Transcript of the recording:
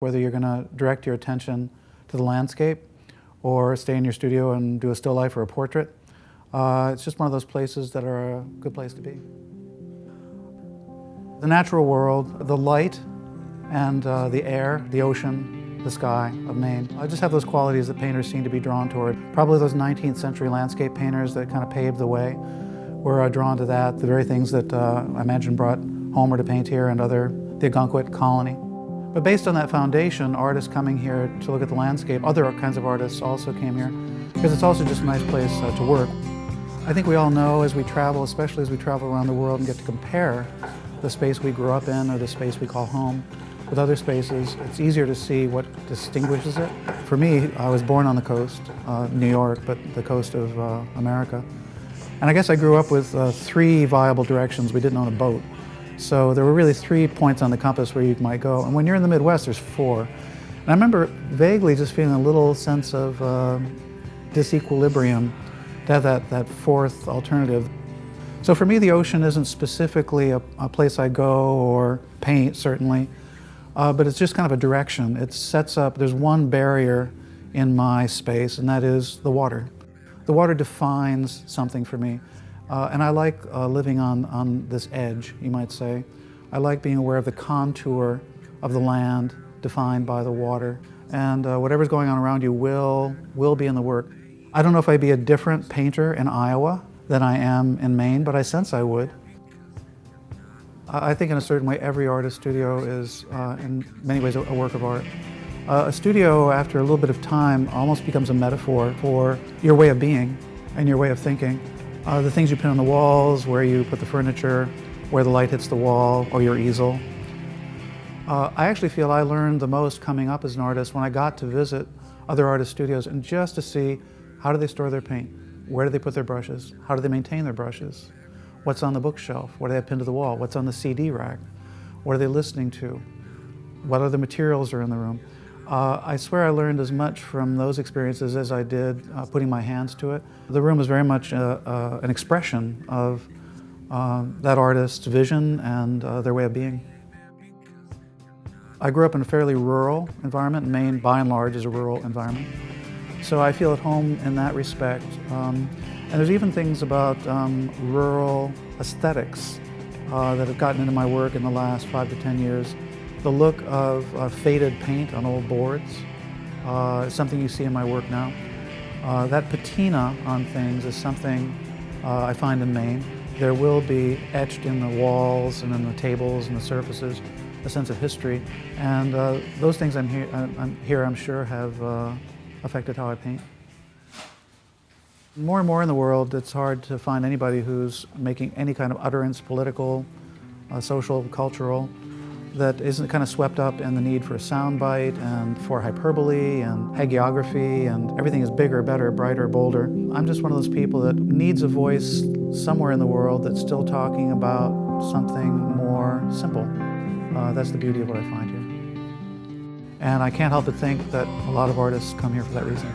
Whether you're going to direct your attention to the landscape or stay in your studio and do a still life or a portrait, it's just one of those places that are a good place to be. The natural world, the light and the air, the ocean, the sky of Maine, I just have those qualities that painters seem to be drawn toward. Probably those 19th century landscape painters that kind of paved the way were drawn to that, the very things that I imagine brought Homer to paint here and the Algonquin colony. But based on that foundation, artists coming here to look at the landscape, other kinds of artists also came here, because it's also just a nice place to work. I think we all know as we travel, especially as we travel around the world and get to compare the space we grew up in or the space we call home with other spaces, it's easier to see what distinguishes it. For me, I was born on the coast, New York, but the coast of America. And I guess I grew up with three viable directions. We didn't own a boat. So there were really 3 points on the compass where you might go. And when you're in the Midwest, there's 4. And I remember vaguely just feeling a little sense of disequilibrium to have that fourth alternative. So for me, the ocean isn't specifically a place I go or paint, certainly, but it's just kind of a direction. It sets up, there's one barrier in my space, and that is the water. The water defines something for me. And I like living on this edge, you might say. I like being aware of the contour of the land defined by the water. And whatever's going on around you will be in the work. I don't know if I'd be a different painter in Iowa than I am in Maine, but I sense I would. I think in a certain way every artist studio is in many ways a work of art. A studio, after a little bit of time, almost becomes a metaphor for your way of being and your way of thinking. The things you put on the walls, where you put the furniture, where the light hits the wall, or your easel. I actually feel I learned the most coming up as an artist when I got to visit other artist studios and just to see how do they store their paint, where do they put their brushes, how do they maintain their brushes, what's on the bookshelf, what do they have pinned to the wall, what's on the CD rack, what are they listening to, what other materials are in the room. I swear I learned as much from those experiences as I did putting my hands to it. The room was very much an expression of that artist's vision and their way of being. I grew up in a fairly rural environment. Maine, by and large, is a rural environment. So I feel at home in that respect. And there's even things about rural aesthetics that have gotten into my work in the last 5 to 10 years. The look of faded paint on old boards is something you see in my work now. That patina on things is something I find in Maine. There will be etched in the walls and in the tables and the surfaces a sense of history. And those things I'm sure, have affected how I paint. More and more in the world, it's hard to find anybody who's making any kind of utterance, political, social, cultural, that isn't kind of swept up in the need for a soundbite and for hyperbole and hagiography and everything is bigger, better, brighter, bolder. I'm just one of those people that needs a voice somewhere in the world that's still talking about something more simple. That's the beauty of what I find here. And I can't help but think that a lot of artists come here for that reason.